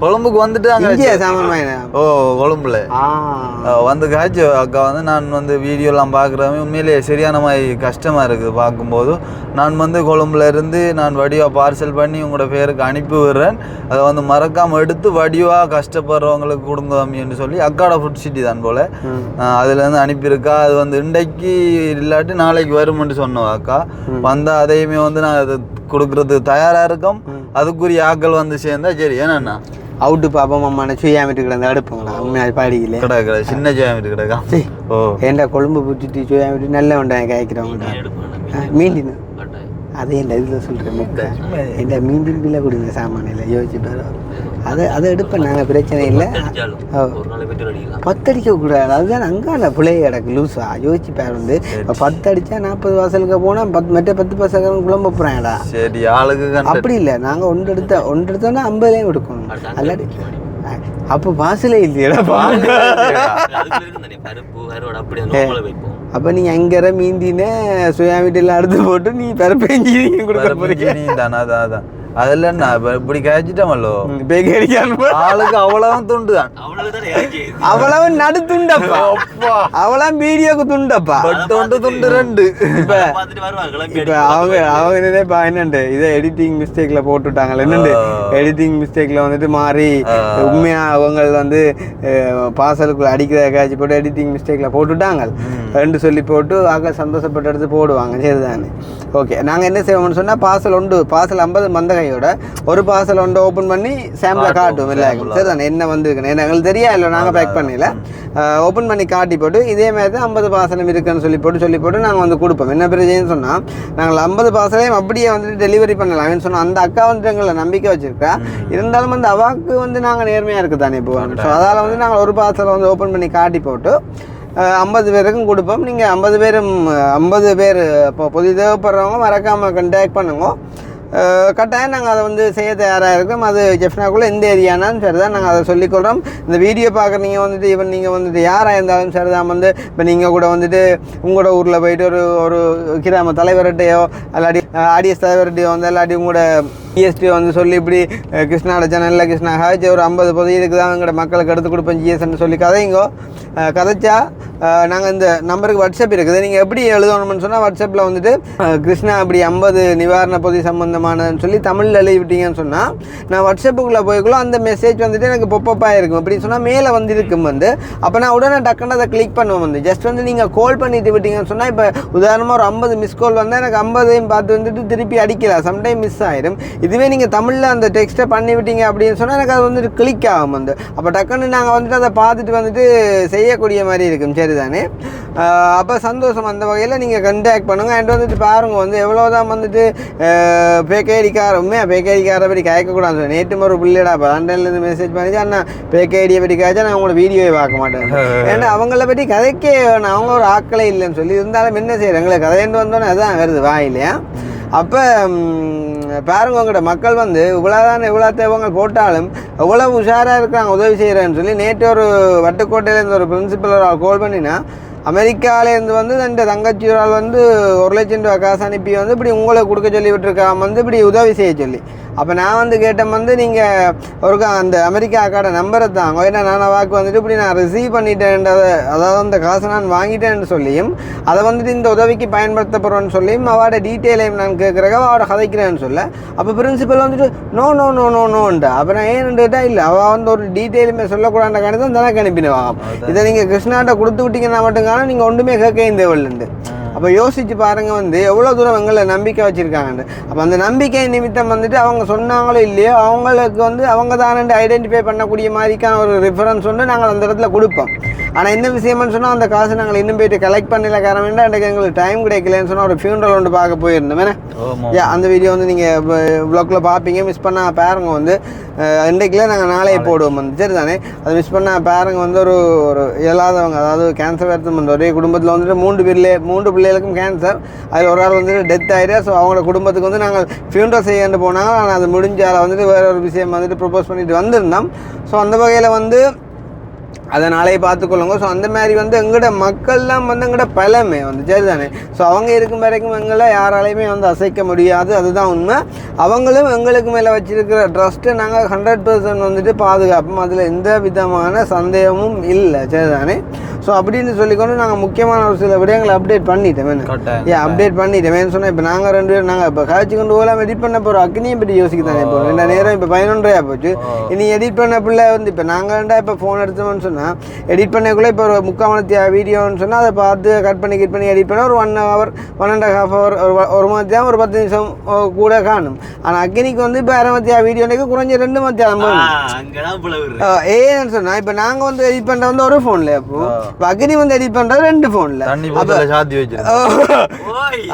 கொழும்புக்கு வந்துட்டு தான் ஓ கொழும்புல வந்து காய்ச்சி அக்கா வந்து நான் வந்து வீடியோலாம் பார்க்குறவங்க உண்மையிலேயே சரியான மாதிரி கஷ்டமாக இருக்குது பார்க்கும்போது. நான் வந்து கொழும்புல இருந்து நான் வடிவாக பார்சல் பண்ணி உங்களோட பேருக்கு அனுப்பி விடுறேன். அதை வந்து மறக்காமல் எடுத்து வடிவாக கஷ்டப்படுறவங்களுக்கு கொடுங்க அப்படின்னு சொல்லி அக்காட ஃபுட் சிட்டி தான் போல் அதுலேருந்து அனுப்பியிருக்கா. அது வந்து இன்றைக்கு இல்லாட்டி நாளைக்கு வரும்னு சொன்னோம் அக்கா. வந்தால் அதையுமே வந்து நான் அது கொடுக்குறது தயாராக இருக்கோம். அதுக்குரிய ஆக்கள் வந்து சேர்ந்தா சரி. ஏன்னா அவுட்டு பாப்போம் அம்மான சுயாமிட்டு கிடந்த அடுப்புங்களா உண்மையாக பாடிக்கல கிடக்குற சின்ன சுயாமிட்டு கிடக்கா. ஓ ஏன்டா கொழும்பு பிடிச்சிட்டு சுயாமிட்டு நல்ல உண்டாங்க காய்க்கிறவங்க மீண்டின்னு அதே இல்லை இதில் சொல்கிறேன். என்கிட்ட மீண்டும் பிள்ளை கொடுங்க சாமானில் யோசிச்சு பாரு. அதை எடுப்பேன் நாங்கள் பிரச்சனை இல்லை. 10 அடிக்கக்கூடாது. அதுதான் அங்கால பிள்ளைய கிடக்கு லூஸா யோசிச்சு பாரு. வந்து 10 அடித்தா 40 வாசலுக்கு போனால் மற்ற 10 பசங்க குழம்ப போகிறாங்கடா. சரி ஆளுக்கு அப்படி இல்லை. நாங்கள் ஒன்று எடுத்தோன்னா 50லையும் எடுக்கணும். அல்லாடி அப்போ வாசலே இல்லையடா. அப்போ நீ அங்கே மீந்தின சுயாமிட்டெல்லாம் அடுத்து போட்டு நீ பருப்பேஞ்சி கொடுக்க போறீங்க தானே. அதான் அதில் நான் இப்படி காய்ச்சிட்டோமல்லோ ஆளுக்கு அவ்வளவு துண்டு தான். அவ்வளவு நடு துண்டப்பா. அவ்வளவு வீடியோக்கு துண்டப்பா. துண்டு 2. இப்ப அவங்க நினைப்பா என்னண்டு இதை எடிட்டிங் மிஸ்டேக்ல போட்டுட்டாங்க. என்னண்டு எடிட்டிங் மிஸ்டேக்ல வந்துட்டு மாறி உண்மையா அவங்க வந்து பார்சலுக்குள்ள அடிக்கிற காய்ச்சி போட்டு எடிட்டிங் மிஸ்டேக்ல போட்டுட்டாங்க ரெண்டு சொல்லி போட்டு ஆக சந்தோஷப்பட்டு எடுத்து போடுவாங்க. சரிதானே? ஓகே நாங்கள் என்ன செய்வோம்னு சொன்னால் பார்சல் 50 மந்த கையோட ஒரு பார்சல் ஒன்று ஓப்பன் பண்ணி சாம்பிளை காட்டும் எல்லாருக்கும் சரி தானே என்ன வந்துருக்குன்னு ஏன்னா எங்களுக்கு தெரியா இல்லை நாங்கள் பேக் பண்ணல ஓப்பன் பண்ணி காட்டி போட்டு இதே மாதிரி தான் 50 பார்சலும் இருக்குன்னு சொல்லி போட்டு நாங்கள் வந்து கொடுப்போம். என்ன பிரச்சனைன்னு சொன்னால் நாங்கள் 50 பார்சலையும் அப்படியே வந்துட்டு டெலிவரி பண்ணலாம் சொன்னோம். அந்த அக்கா வந்து எங்களை நம்பிக்கை வச்சுருக்கா, இருந்தாலும் வந்து அவாவுக்கு வந்து நாங்கள் நேர்மையாக இருக்குது தானே போவோம். ஸோ அதால் வந்து நாங்கள் ஒரு பார்சலை வந்து ஓப்பன் பண்ணி காட்டி போட்டு 50 பேருக்கும் கொடுப்போம். நீங்கள் 50 பேர் இப்போ புதிய தேவைப்படுறவங்க மறக்காமல் கண்டாக்ட் பண்ணுங்க. கட்டாயம் நாங்கள் அதை வந்து செய்ய தயாராக இருக்கோம். அது ஜெஃப்னாக்குள்ளே எந்த ஏரியானாலும் சரி தான் நாங்கள் அதை சொல்லிக்கொள்கிறோம். இந்த வீடியோ பார்க்குறீங்க வந்துட்டு ஈவன் நீங்கள் வந்துட்டு யாராக இருந்தாலும் சரி தான் வந்து இப்போ நீங்கள் கூட வந்துட்டு உங்களோட ஊரில் போயிட்டு ஒரு கிராம தலைவர்கிட்டையோ இல்லாட்டி ஆடியஸ் தலைவர்கிட்டையோ வந்து இல்லாட்டி உங்களோட ஜிஎஸ்டி வந்து சொல்லி இப்படி கிருஷ்ணாட சேனலில் கிருஷ்ணா ஹாஜ் ஒரு 50 பொதியுக்கு தான் எங்களோட மக்களுக்கு எடுத்து கொடுப்போம் ஜிஎஸ்ன்னு சொல்லி கதைச்சா நாங்கள் இந்த நம்பருக்கு வாட்ஸ்அப் இருக்குது. நீங்கள் எப்படி எழுதணும்னு சொன்னால் வாட்ஸ்அப்பில் வந்துட்டு கிருஷ்ணா அப்படி 50 நிவாரண பொதி சம்பந்தமானதுன்னு சொல்லி தமிழில் எழுதி விட்டீங்கன்னு சொன்னால் நான் வாட்ஸ்அப்புக்குள்ளே போய்க்குள்ள அந்த மெசேஜ் வந்துட்டு எனக்கு பொப்பப்பாக இருக்கும். அப்படின்னு சொன்னால் மேலே வந்து இருக்கும் வந்து அப்போ நான் உடனே டக்குன்னு அதை கிளிக் பண்ணுவேன். வந்து ஜஸ்ட் வந்து நீங்கள் கால் பண்ணிட்டு விட்டீங்கன்னு சொன்னால் இப்போ உதாரணமாக ஒரு 50 மிஸ் கால் வந்தால் எனக்கு 50ஐயும் பார்த்து வந்துட்டு திருப்பி அடிக்கலாம், சம்டைம் மிஸ் ஆகிடும். இதுவே நீங்கள் தமிழில் அந்த டெக்ஸ்ட்டை பண்ணி விட்டீங்க அப்படின்னு சொன்னால் எனக்கு அது வந்துட்டு கிளிக் ஆகும். வந்து அப்போ டக்குன்னு நாங்கள் வந்துட்டு அதை பார்த்துட்டு வந்துட்டு செய்யக்கூடிய மாதிரி இருக்கும். சரி தானே? அப்போ சந்தோஷம். அந்த வகையில் நீங்கள் கண்டாக்ட் பண்ணுங்கள். அண்ட் வந்துட்டு பாருங்க வந்து எவ்வளோதான் வந்துட்டு பேக்கேடிக்கார உண்மையாக பேக்கேடிக்கார படி கேட்கக்கூடாது. நேற்று ஒரு பிள்ளைடா இப்போ ஆன்லைன்லேருந்து மெசேஜ் பண்ணிச்சு, அண்ணா பேக்கேடியை பற்றி காய்ச்சா நான் உங்களோட வீடியோவை பார்க்க மாட்டேன். ஏன்னா அவங்கள பற்றி கதைக்கே அவங்க ஒரு ஆக்களே இல்லைன்னு சொல்லி இருந்தாலும் என்ன செய்யறேன் எங்களை கதையண்டு வந்தோன்னே அதுதான் வருது வாயிலையா. அப்போ பாருங்க உங்களோட மக்கள் வந்து எவ்வளோ தேவைங்க போட்டாலும் எவ்வளோ உஷாராக இருக்கிறாங்க உதவி செய்கிறேன்னு சொல்லி நேற்று ஒரு வட்டுக்கோட்டையிலேருந்து ஒரு பிரின்சிபல் கால் பண்ணினா அமெரிக்காவிலேருந்து வந்து அந்த தங்கச்சியோரால் வந்து 1 லட்சம் ரூபா காசு அனுப்பி வந்து இப்படி உங்களை கொடுக்க சொல்லி விட்டுருக்காம வந்து இப்படி உதவி செய்ய சொல்லி. அப்போ நான் வந்து கேட்டேன் வந்து நீங்கள் ஒரு அந்த அமெரிக்கா அக்காட நம்பரை தாங்க, ஏன்னா நான் வாக்கு வந்துட்டு இப்படி நான் ரிசீவ் பண்ணிட்டேன்றதை அதாவது அந்த காசை நான் வாங்கிட்டேன்னு சொல்லியும் அதை வந்துட்டு இந்த உதவிக்கு பயன்படுத்தப்படுறோன்னு சொல்லியும் அவட டீட்டெயிலையும் நான் கேட்குறக்க அவட கதைக்கிறேன்னு சொல்ல. அப்போ பிரின்சிபல் வந்துட்டு நோன்ட்டா. அப்போ நான் ஏன்னுட்டா இல்லை அவள் வந்து ஒரு டீட்டெயிலுமே சொல்லக்கூடாத கணிதம் தனக்கு அனுப்பிடுவாங்க. இதை நீங்கள் கிருஷ்ணாட்ட கொடுத்து விட்டீங்கன்னா மட்டும்கான நீங்கள் ஒன்றுமே கேட்க இந்த வேல்ண்டு. அப்போ யோசிச்சு பாருங்க வந்து எவ்வளோ தூரம் எங்களை நம்பிக்கை வச்சுருக்காங்கன்னு. அப்போ அந்த நம்பிக்கை நிமித்தம் வந்துட்டு அவங்க சொன்னாங்களோ இல்லையோ அவங்களுக்கு வந்து அவங்க தானே ஐடென்டிஃபை பண்ணக்கூடிய மாதிரிக்கான ஒரு ரெஃபரன்ஸ் வந்து நாங்கள் அந்த இடத்துல கொடுப்போம். ஆனால் என்ன விஷயம்னு சொன்னால் அந்த காசு நாங்கள் இன்னும் போயிட்டு கலெக்ட் பண்ணல காரணம் அன்றைக்கு எங்களுக்கு டைம் கிடைக்கலன்னு சொன்னால் ஒரு ஃபியூனரல் ஒன்று பார்க்க போயிருந்தோம். அந்த வீடியோ வந்து நீங்கள் ப்ளாக்கில் பார்ப்பீங்க, மிஸ் பண்ணால் பாருங்க வந்து இன்றைக்குல நாங்கள் நாளையே போடுவோம் வந்து சரி தானே. அது மிஸ் பண்ணால் பாருங்க வந்து ஒரு இயலாதவங்க அதாவது கேன்சர் வருத்தம் வந்து ஒரே குடும்பத்தில் வந்துட்டு 3 பிள்ளைகளுக்கும் கேன்சர், அதில் ஒரு ஆள் வந்துட்டு டெத் ஆகிடுது. ஸோ அவங்களோட குடும்பத்துக்கு வந்து நாங்கள் ஃபியூனரல் செய்யன்னு போனாங்க. ஆனால் அது முடிஞ்சால் வந்துட்டு வேற ஒரு விஷயம் வந்துட்டு ப்ரொப்போஸ் பண்ணிட்டு வந்திருந்தோம். ஸோ அந்த வகையில் வந்து அதை நாளையே பார்த்துக்கொள்ளுங்க. ஸோ அந்த மாதிரி வந்து எங்களோட மக்கள்லாம் வந்து எங்களோட பலமே வந்து சரி தானே. ஸோ அவங்க இருக்கும் வரைக்கும் எங்களை யாராலையுமே வந்து அசைக்க முடியாது, அதுதான் உண்மை. அவங்களும் எங்களுக்கு மேலே வச்சிருக்கிற ட்ரஸ்ட்டை நாங்கள் 100% வந்துட்டு பாதுகாப்போம், அதில் எந்த விதமான சந்தேகமும் இல்லை சரி தானே. ஸோ அப்படின்னு சொல்லிக்கொண்டு நாங்கள் முக்கியமான ஒரு சில விடயங்களை அப்டேட் பண்ணிட்டோம். அப்டேட் பண்ணிட்டோம் சொன்னால் இப்போ நாங்கள் 2 பேரும் நாங்கள் இப்போ காய்ச்சி கொண்டு போகலாம் எடிட் பண்ண போகிறோம். அக்னியை பற்றி யோசிக்க தானே போகிறோம். இந்த நேரம் இப்போ 11:30 போச்சு. இனி எடிட் பண்ண பிள்ளை வந்து இப்போ நாங்கள் இப்போ ஃபோன் எடுத்தோம்னு சொன்னால் எடிட் பண்ணக்குள்ளே இப்போ ஒரு 3/4 மணி வீடியோன்னு சொன்னால் அதை பார்த்து கட் பண்ணி எடிட் பண்ண ஒரு 1 hour 1.5 hour ஒரு மணி நேரம் ஒரு 10 நிமிஷம் கூட காணும். ஆனால் அக்னிக்கு வந்து இப்போ 1/2 மணி வீடியோனுக்கு குறைஞ்ச 2 மணி நேரம் ஏன்னு சொன்னால் இப்போ நாங்கள் வந்து எடிட் பண்ணுற வந்து ஒரு ஃபோனில் இப்போ அக்னி வந்து எடிட் பண்ணுறது 2 ஃபோனில்.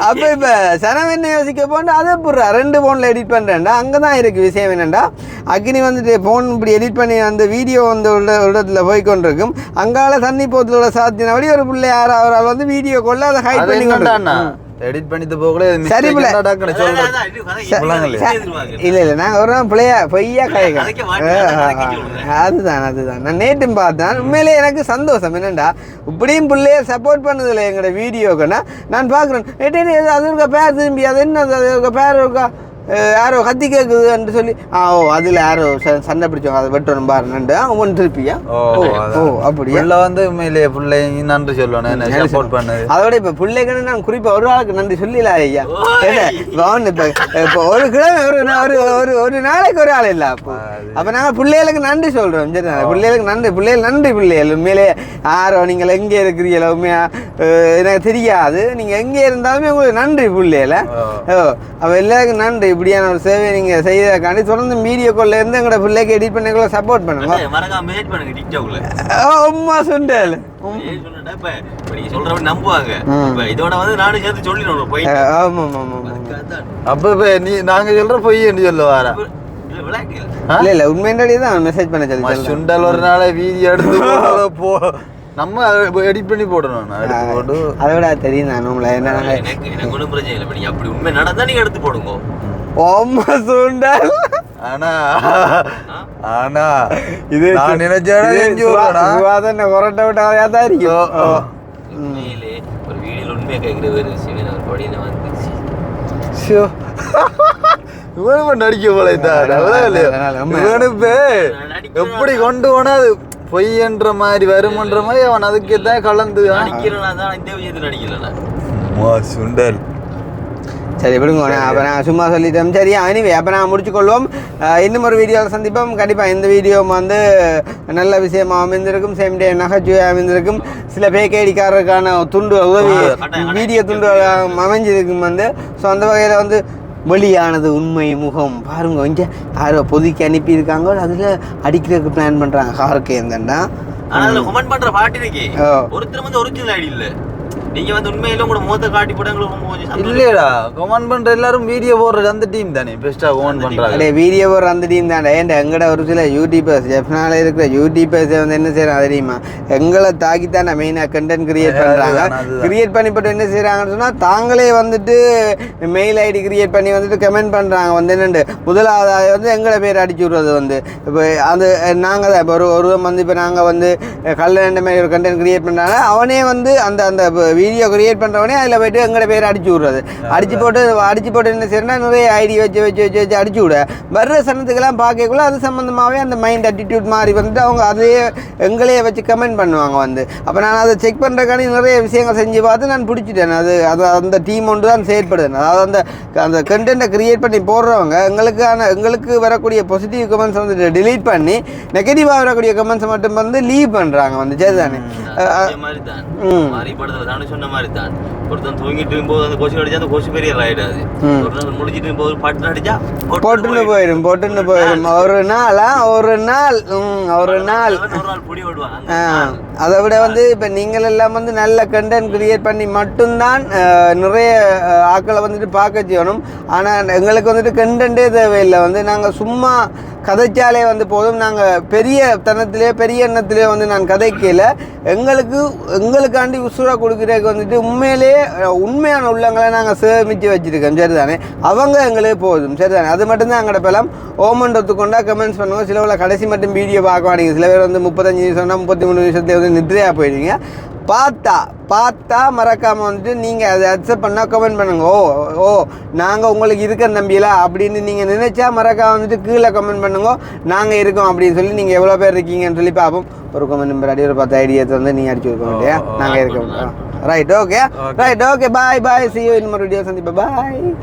அப்போ இப்போ சனம் என்ன யோசிக்க போனா அதை போடுறா 2 ஃபோனில் எடிட் பண்ணுறேன்டா. அங்கே தான் இருக்குது விஷயம் என்னென்னா அக்னி வந்துட்டு ஃபோன் இப்படி எடிட் பண்ணி அந்த வீடியோ வந்து இடத்துல போய்கொண்டிருக்கும். அங்கால தண்ணி போத்துல சாத்தினபடி ஒரு பிள்ளை அவரால் வந்து வீடியோ கொள்ள அதை ஹைட் பண்ணி கொண்டு எடிட் பண்ணிட்டு போகல. சரி இல்லை நாங்கள் ஒரு பொய்யா அதுதான் நான் நேற்றும் பார்த்தேன். உண்மையிலே எனக்கு சந்தோஷம் என்னண்டா இப்படியும் பிள்ளைய சப்போர்ட் பண்ணுதில்லை எங்களோட வீடியோக்குன்னா நான் பார்க்குறேன். அது இருக்கா பேர் திரும்பி அது என்ன பேர் இருக்கா யாரோ கத்தி கேட்குதுன்னு சொல்லி ஓ அதில் யாரோ சண்டை பிடிச்சவங்க அதை வெட்டணும் பாருன்னு அவன் திருப்பியா அப்படியா வந்து உண்மையிலேயே பிள்ளை நன்றி சொல்லணும் சப்போர்ட் பண்ணு. அதோட இப்போ பிள்ளைக்கு நான் குறிப்பாக ஒரு ஆளுக்கு நன்றி சொல்லல ஐயா. இப்போ ஒரு கிழமை ஒரு நாளைக்கு ஒரு ஆள் இல்லை. அப்போ நாங்கள் பிள்ளைகளுக்கு நன்றி சொல்கிறோம் சரி. பிள்ளைகளுக்கு நன்றி பிள்ளைகள் உண்மையிலே யாரோ நீங்கள் எங்கே இருக்கிறீங்களோ உண்மையா எனக்கு தெரியாது. நீங்கள் எங்கே இருந்தாலுமே உங்களுக்கு நன்றி பிள்ளைகள. அப்போ எல்லாருக்கும் நன்றி. இப்படியான ஒரு சேவை நீங்கள் செய்யறதுக்காண்டி தொடர்ந்து வீடியோ கால்ல இருந்து எங்களோட பிள்ளைக்கு எடிட் பண்ணிக்குள்ள சப்போர்ட் பண்ணுங்க. மறக்காம மெசேஜ் பண்ணுங்க டிக்டாக்ல. அம்மா சொன்னேன் சொன்னா இப்ப நீங்க சொல்றவங்க நம்புவாங்க. இப்ப இதோட வந்து நானும் சேர்த்து சொல்லிடுறோம் போய். ஆமா ஆமா ஆமா. அப்ப நீ நாங்க சொல்ற பொய் என்று சொல்ல வாரா இல்ல இல்ல உண்மையிலேயே தான் மெசேஜ் பண்ண சொல்லி சுண்டல் ஒரு நாளை வீடியோ எடுத்து போ நம்ம எடிட் பண்ணி போடணும். அதை விட தெரியும் நான் உங்களை என்ன எனக்கு ஒன்றும் பிரச்சனை இல்லை. நீங்க அப்படி உண்மை நடந்தா நீங்க எடுத்து போடுங்க. அம்மா சுண்டல் ஆனா இது நான் நினைச்சேன் கொரட்டை விட்டாவே தான் இருக்கும். உண்மையிலே ஒரு வீடியோல உண்மையை கேட்கிற ஒரு விஷயம் ஒரு படியில வந்துருச்சு. நடிக்க போல எப்படி கொண்டு போனா அது பொய்ன்ற மாதிரி வருமன்ற மாதிரி அவன் அதுக்கு தான் கலந்து சுண்டல். சரி விடுங்க, அப்போ நான் சும்மா சொல்லிட்டேன். சரி அனிவே அப்போ நான் முடிச்சுக்கொள்வோம். இன்னும் ஒரு வீடியோவில் சந்திப்போம். கண்டிப்பாக இந்த வீடியோ வந்து நல்ல விஷயமாக அமைந்திருக்கும், சேம் டே நகைச்சுவையாக அமைந்திருக்கும். சில பேக்கேடிக்காரருக்கான துண்டு உதவி வீடியோ துண்டு அமைஞ்சிருக்கும் வந்து. ஸோ அந்த வகையில் வந்து வெளியானது உண்மை முகம் பாருங்க. இங்கே யாரோ பொதுக்கி அனுப்பியிருக்காங்க, அதில் அடிக்கிறதுக்கு பிளான் பண்ணுறாங்க. காருக்கு எந்தண்டா கமெண்ட் பண்ற பாட்டு இருக்கு. ஒருத்தர் வந்து ஒரிஜினல் ஐடி இல்லை. நீங்க வந்து உண்மையில உங்களோட முகத்தை காட்டி போட்டாங்க இல்லையடா. கமெண்ட் பண்ற எல்லாரும் வீடியோ போடுறது அந்த டீம் தானே பெஸ்டா கமெண்ட் பண்றாங்க. அடே வீடியோ போடுற அந்த டீம் தானே. ஏன்டா எங்கட ஒரு சில யூடியூபர்ஸ் ஜெஃப்னால இருக்கிற யூடியூபர்ஸ் வந்து என்ன செய்யறாங்க தெரியுமா, எங்களை தாக்கித்தானே மெயினாக கண்டென்ட் கிரியேட் பண்றாங்க. கிரியேட் பண்ணி போட்டு என்ன செய்யறாங்கன்னு சொன்னா தாங்களே வந்துட்டு மெயில் ஐடி கிரியேட் பண்ணி வந்துட்டு கமெண்ட் பண்றாங்க. வந்து என்னண்டு முதலாவது வந்து எங்களை பேர் அடிச்சு விடுறது வந்து. இப்போ அது நாங்கள் தான் இப்போ ஒரு வந்து இப்போ நாங்கள் வந்து கல்யாண மாதிரி ஒரு கண்டென்ட் கிரியேட் பண்ணுறாங்க. அவனே வந்து அந்த அந்த வீடியோ கிரியேட் பண்ணுறவனே அதில் போய்ட்டு எங்களை பேர் அடிச்சு விட்றது. அடிச்சு போட்டு என்ன செய்யறா நிறைய ஐடி வச்சு அடிச்சு விட வர்ற சனத்துக்கெல்லாம் பார்க்கக்குள்ள அது சம்மந்தமாகவே அந்த மைண்ட் அட்டிடியூட் மாதிரி வந்துட்டு அவங்க அதையே எங்களையே வச்சு கமெண்ட் பண்ணுவாங்க வந்து. அப்போ நான் அதை செக் பண்ணுறக்காண்டி நிறைய விஷயங்கள் செஞ்சு பார்த்து நான் பிடிச்சிட்டேன். அது அந்த டீம் ஒன்று தான் செயற்படுது. அதாவது அந்த கண்டென்ட்டை கிரியேட் பண்ணி போடுறவங்க எங்களுக்கு வரக்கூடிய பாசிட்டிவ் கமெண்ட்ஸ் வந்து டிலீட் பண்ணி நெகட்டிவாக வரக்கூடிய கமெண்ட்ஸை மட்டும் வந்து லீவ் பண்ணுறாங்க வந்து. சரிதானே? சொன்ன மாதிரி தான் ஒருத்தன் தூங்கிட்டு போது அந்த கோஷம் அடிச்சா அந்த கோஷம் பெரிய ஆயிடாது. ஒருத்தன் முடிச்சிட்டு போது பட்டு அடிச்சா போட்டுன்னு போயிடும். ஒரு நாள் புடி ஓடுவாங்க. அதை விட வந்து இப்போ நீங்கள் எல்லாம் வந்து நல்ல கண்டென்ட் கிரியேட் பண்ணி மட்டும்தான் நிறைய ஆக்களை வந்துட்டு பார்க்க செய்யணும். ஆனால் எங்களுக்கு வந்துட்டு கண்டென்ட்டே தேவையில்லை வந்து. நாங்கள் சும்மா கதைச்சாலே வந்து போதும். நாங்கள் பெரிய பெரிய எண்ணத்திலே வந்து நான் கதைக்கல. எங்களுக்காண்டி உசுராக கொடுக்குறதுக்கு வந்துட்டு உண்மையான உள்ளங்களை நாங்கள் சேமித்து வச்சுருக்கோம். சரிதானே? அவங்க எங்களுக்கு போதும். சரிதானே? அது மட்டும்தான் எங்கள்ட பெல்லாம் ஓமண்ட் ஒத்துக்கொண்டா கமெண்ட்ஸ் பண்ணுவோம். சிலவில் கடைசி மட்டும் வீடியோ பார்க்க மாட்டீங்க. சில பேர் வந்து 35 நிமிஷம்னா 33 நிமிஷத்துல வந்து நித்ரையாக போயிடுவீங்க. பார்த்தா மறக்காமல் வந்துட்டு நீங்கள் அதை அக்செப்ட் பண்ணால் கமெண்ட் பண்ணுங்க. ஓ நாங்கள் உங்களுக்கு இருக்க நம்பியல அப்படின்னு நீங்கள் நினைச்சா மறக்காம வந்துட்டு கீழே கமெண்ட் பண்ணுங்க. நாங்கள் இருக்கோம் அப்படின்னு சொல்லி நீங்கள் எவ்வளோ பேர் இருக்கீங்கன்னு சொல்லி பார்ப்போம். ஒரு கமெண்ட் நம்பர் அடி ஒரு 10 ஐடியாத்தை வந்து நீங்கள் அடிச்சு கொடுக்க இல்லையா? நாங்கள் இருக்கோம். Right okay bye. See you in more videos. Bye.